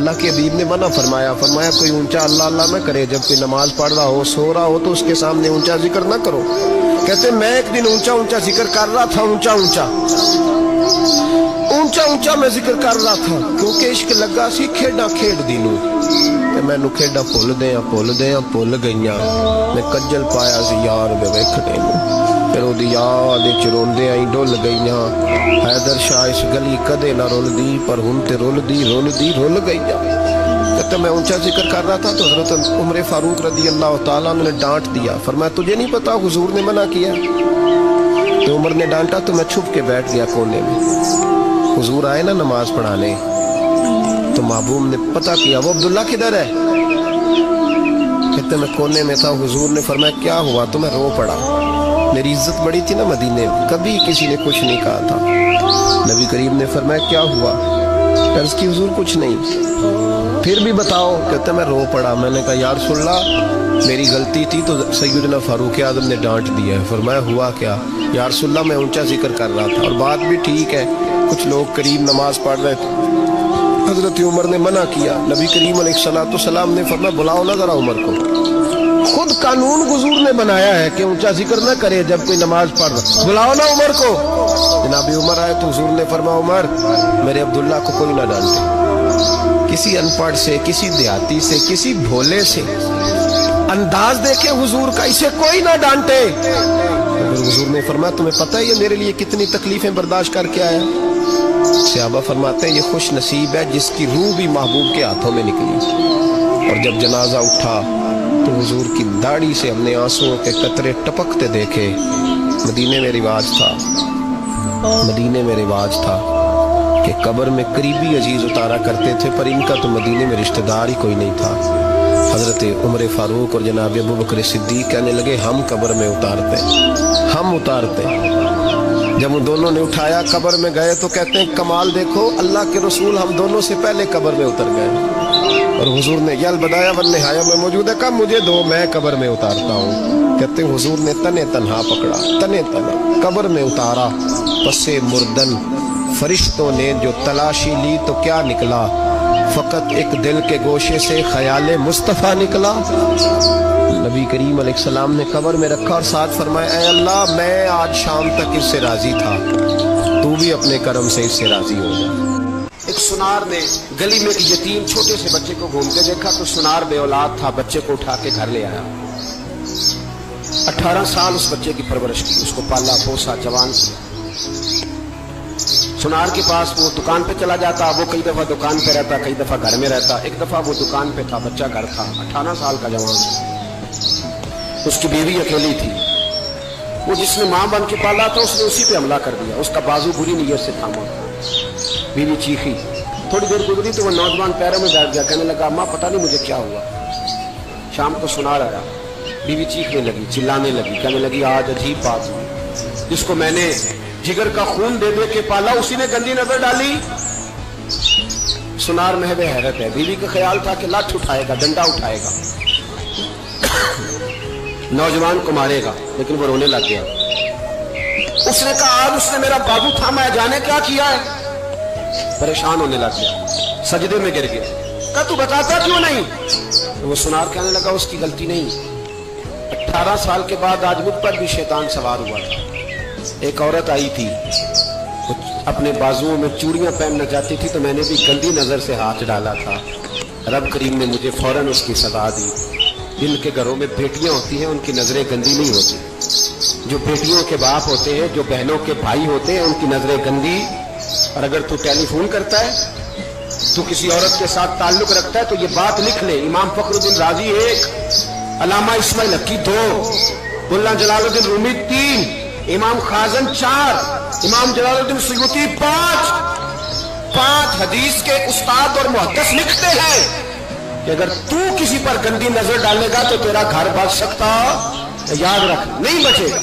अल्लाह के हबीब ने मना फरमाया, फरमाया कोई ऊंचा अल्लाह अल्लाह ना करे, जब कोई नमाज पढ़ रहा हो, सो रहा हो तो उसके सामने ऊंचा जिक्र ना करो। कहते मैं एक दिन ऊंचा ऊंचा जिक्र कर रहा था, ऊंचा ऊंचा मैं जिक्र कर रहा था, क्योंकि इश्क लगा सी खेडा खेड दी नूं ते मैनू खेडा भुल गईयां। मैं कज्जल पाया सी यार मैं वेखने नूं, फिर ओदी याद विच रोंदे आई डुल गईयां। हैदर शाह इस गली कदे ना रुलदी, पर हुण ते रुल गईयां। कहते मैं ऊंचा जिक्र कर रहा था तो हजरत उमर फारूक रदी अल्लाह तआला ने डांट दिया, फरमाया तुझे नहीं पता हुजूर ने मना किया? तो उमर ने डांटा तो मैं छुप के बैठ गया कोने में। हुजूर आए ना नमाज पढ़ाने तो महबूब ने पता किया वो अब्दुल्ला किधर है। कहते मैं कोने में था, हुजूर ने फरमाया क्या हुआ? तो मैं रो पड़ा। मेरी इज्जत बड़ी थी ना मदीने में, कभी किसी ने कुछ नहीं कहा था। नबी करीम ने फरमाया क्या हुआ? अर्ज़ की हुजूर कुछ नहीं। फिर भी बताओ। कहते मैं रो पड़ा। मैंने कहा या रसूलल्लाह मेरी गलती थी तो सैयदना फारूक आज़म ने डांट दिया है। फरमाया हुआ क्या? या रसूलल्लाह मैं ऊंचा जिक्र कर रहा था और बात भी ठीक है, कुछ लोग करीब नमाज पढ़ रहे थे, हजरत उमर ने मना किया। नबी करीम अलैहिस्सलाम ने फरमाया बुलाओ ना जरा उमर को। खुद कानून हुजूर ने बनाया है कि ऊंचा जिक्र ना करे जब कोई नमाज पढ़ रहा, बुलाओ ना उमर को। जनाब उमर आए तो हुजूर ने फरमाया उमर मेरे अब्दुल्ला को कोई ना डांटे, किसी अनपढ़ से, किसी देहाती से, किसी भोले से अंदाज देखे हुजूर का, इसे कोई ना डांटे। हुजूर ने फरमाया तुम्हें पता है ये मेरे लिए कितनी तकलीफें बर्दाश्त करके आया? सहाबा फरमाते हैं ये खुश नसीब है जिसकी रूह भी महबूब के हाथों में निकली। और जब जनाजा उठा तो हुजूर की दाढ़ी से हमने आंसुओं के कतरे टपकते देखे। मदीने में रिवाज था कि कब्र में करीबी अजीज उतारा करते थे, पर इनका तो मदीने में रिश्तेदार ही कोई नहीं था। हजरत उमर फारूक और जनाब अबू बकर सिद्दीक कहने लगे हम कब्र में उतारते। जब उन दोनों ने उठाया कब्र में गए तो कहते हैं कमाल देखो अल्लाह के रसूल हम दोनों से पहले कब्र में उतर गए। और हुजूर ने यल बदाया वन निहाया में मौजूद है, कब मुझे दो मैं कब्र में उतारता हूँ। कहते हैं हुजूर ने तने तन्हा पकड़ा, तने तना कब्र में उतारा। पसे मुर्दन फरिश्तों ने जो तलाशी ली तो क्या निकला? फकत एक दिल के गोशे से ख्याल मुस्तफ़ा निकला। नबी करीम अलैहिस्सलाम ने कब्र में रखा और साथ फरमाया ऐ अल्लाह मैं आज शाम तक इससे राजी था, तू भी अपने करम से इससे राजी हो जा। एक सुनार ने गली में एक यतीम छोटे से बच्चे को घूमते देखा तो सुनार बे औलाद था, बच्चे को उठा के घर ले आया। 18 साल उस बच्चे की परवरिश की, उसको पाला पोसा जवान किया। सुनार के पास वो दुकान पे चला जाता, वो कई दफा दुकान पे रहता, कई दफा घर में रहता। एक दफा वो दुकान पे था, बच्चा घर था, 18 साल का जवान। उसकी बीवी अकेली थी, वो जिसने मां बन के पाला था उसने उसी पे हमला कर दिया, उसका बाजू बुरी नीयत से थामा। बीवी चीखी, थोड़ी देर गुजरी तो वो नौजवान पैरों में बैठ गया, कहने लगा अम्मा पता नहीं मुझे क्या हुआ। शाम को सुनार आया, बीवी चीखने लगी, चिल्लाने लगी, कहने लगी आज अजीब बात हुई, जिसको मैंने जिगर का खून दे दे के पाला उसी ने गंदी नजर डाली। सुनार महवे हैरत है, बीवी का ख्याल था कि लाठ उठाएगा, डंडा उठाएगा, नौजवान को मारेगा, लेकिन वो रोने लग गया। उसने कहा आज उसने मेरा बाजू थामा है, जाने क्या किया है। परेशान होने लग गया, सजदे में गिर गया, कहा तू बताता क्यों नहीं? तो वो सुनार कहने लगा उसकी गलती नहीं, 18 साल के बाद आज मुझ पर भी शैतान सवार हुआ था। एक औरत आई थी, अपने बाजुओं में चूड़ियां पहनना चाहती थी तो मैंने भी गंदी नजर से हाथ डाला था। रब करीम ने मुझे फौरन उसकी सजा दी। जिनके घरों में बेटियां होती हैं उनकी नजरें गंदी नहीं होती, जो बेटियों के बाप होते हैं, जो बहनों के भाई होते हैं, उनकी नजरें गंदी। और अगर तू टेलीफोन करता है, तू किसी औरत के साथ ताल्लुक रखता है तो ये बात लिख ले, इमाम फखरुद्दीन राजी 1, अल्लामा इस्माइल हकी 2, मुल्ला जलालुद्दीन रूमी 3, इमाम खाजन 4, इमाम जलालुद्दीन सुयूती 5 हदीस के उस्ताद और मुहद्दिस लिखते हैं कि अगर तू किसी पर गंदी नजर डालेगा तो तेरा घर बच सकता, याद रख नहीं बचेगा।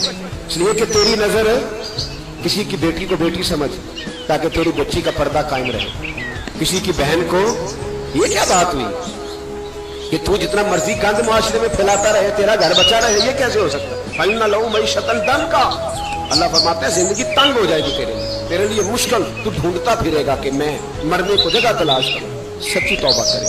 इसलिए कि तेरी नजर किसी की बेटी को बेटी समझ, ताकि तेरी बच्ची का पर्दा कायम रहे। किसी की बहन को, ये क्या बात हुई कि तू जितना मर्जी गंद मुआशरे में फैलाता रहे तेरा घर बचा रहे, ये कैसे हो सकता है? फइन्ना लहू मईशतन दंका, अल्लाह फरमाते हैं जिंदगी तंग हो जाएगी तेरे लिए मुश्किल, तू ढूंढता फिरेगा कि मैं मरने को जगह तलाश करूं। सच्ची तौबा करे,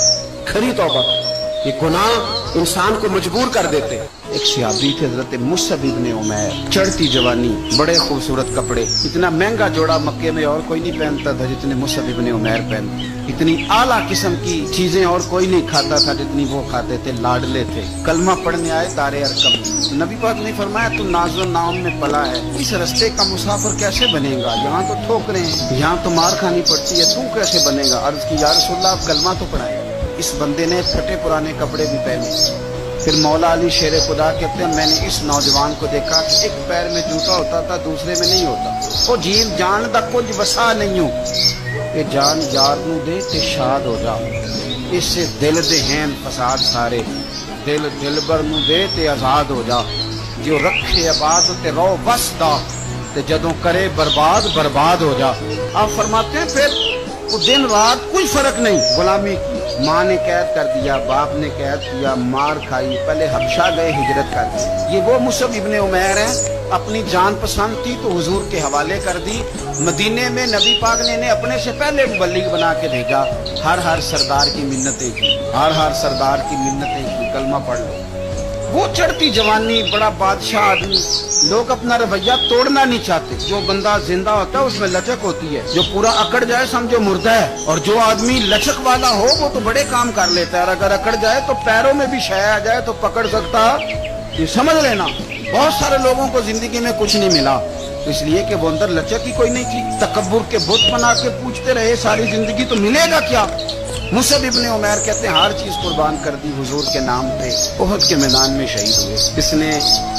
खरी तौबा करे। ये गुनाह इंसान को मजबूर कर देते। एक सहाबी थे हजरत मुसअब इब्न उमैर, चढ़ती जवानी, बड़े खूबसूरत कपड़े, इतना महंगा जोड़ा मक्के में और कोई नहीं पहनता था जितने मुसअब इब्न उमैर पहनते, इतनी आला किस्म की चीजें और कोई नहीं खाता था जितनी वो खाते थे, लाडले थे। कलमा पढ़ने आए दारे अरकम, नबी पाक ने फरमाया तू नाज़ो नाम में पला है, इस रास्ते का मुसाफिर कैसे बनेगा? यहाँ तो ठोकरें हैं, यहाँ तो मार खानी पड़ती है, तू कैसे बनेगा? अर्ज की या रसूलल्लाह आप कलमा तो पढ़ाए। इस बंदे ने फटे पुराने कपड़े भी पहने। फिर मौला अली शेर खुदा कहते हैं मैंने इस नौजवान को देखा कि एक पैर में जूता होता था दूसरे में नहीं होता। वो जीव जान दा कुछ वसा नहीं हो, ये जान यार नू दे ते शाद हो जा, इससे दिल दे हैं फसाद सारे, दिल दिलबर नू दे ते आजाद हो जा, जो रखे आबाद ते रो बसदा ते जदों करे बर्बाद बर्बाद हो जा। आप फरमाते हैं फिर वो दिन रात कोई फर्क नहीं, गुलामी की, माँ ने कैद कर दिया, बाप ने कैद किया, मार खाई, पहले हबशा गए, हिजरत कर दी। ये वो मुसअब इब्न उमैर हैं, अपनी जान पसंद थी तो हुजूर के हवाले कर दी। मदीने में नबी पाक ने इन्हें अपने से पहले मुबल्लिग बना के भेजा। हर सरदार की मिन्नतें की, हर सरदार की मिन्नतें की, कलमा पढ़ लो। वो चढ़ती जवानी, बड़ा बादशाह आदमी, लोग अपना रवैया तोड़ना नहीं चाहते। जो बंदा जिंदा होता है उसमें लचक होती है, जो पूरा अकड़ जाए समझो मुर्दा है, और जो आदमी लचक वाला हो वो तो बड़े काम कर लेता है। अगर अकड़ जाए तो पैरों में भी शय आ जाए तो पकड़ सकता, ये समझ लेना। बहुत सारे लोगों को जिंदगी में कुछ नहीं मिला इसलिए कि वो अंदर लचक ही कोई नहीं थी, तकब्बुर के बुत बना के पूछते रहे सारी जिंदगी, तो मिलेगा क्या? मुसअब इब्न उमैर कहते हैं हर चीज कुर्बान कर दी हुजूर के नाम पे, उहद के मैदान में शहीद हुए। इसने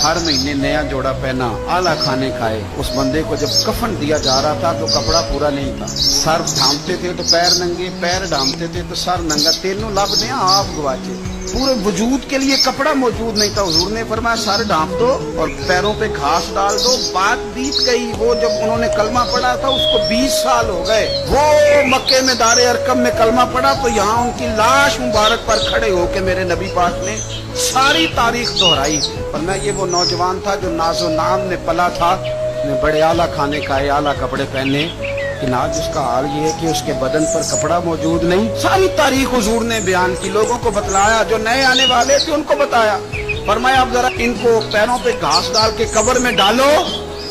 हर महीने नया जोड़ा पहना, आला खाने खाए। उस बंदे को जब कफन दिया जा रहा था तो कपड़ा पूरा नहीं था, सर ढांपते थे तो पैर नंगे, पैर ढांपते थे तो सर नंगा, तीनों लब दे आप गवाचे, पूरे वजूद के लिए कपड़ा मौजूद नहीं था। हुजूर ने फरमाया सर ढांप दो और पैरों पे घास डाल दो। बात बीत गई, वो जब उन्होंने कलमा पढ़ा था उसको 20 साल हो गए। वो मक्के में दारे अरकम में कलमा पढ़ा तो यहाँ उनकी लाश मुबारक पर खड़े होके मेरे नबी पाक ने सारी तारीख दोहराई। और मैं ये वो नौजवान था जो नाजो नाम में पला था, ने बड़े आला खाने खाए, आला कपड़े पहने, कि आज उसका हाल ये है कि उसके बदन पर कपड़ा मौजूद नहीं। सारी तारीख हुजूर ने बयान की, लोगों को बतलाया, जो नए आने वाले थे उनको बताया। फरमाया अब जरा इनको पैरों पे घास डाल के कब्र में डालो,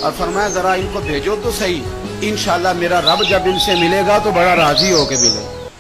और फरमाया जरा इनको भेजो तो सही, इंशाल्लाह मेरा रब जब इनसे मिलेगा तो बड़ा राजी होके मिले।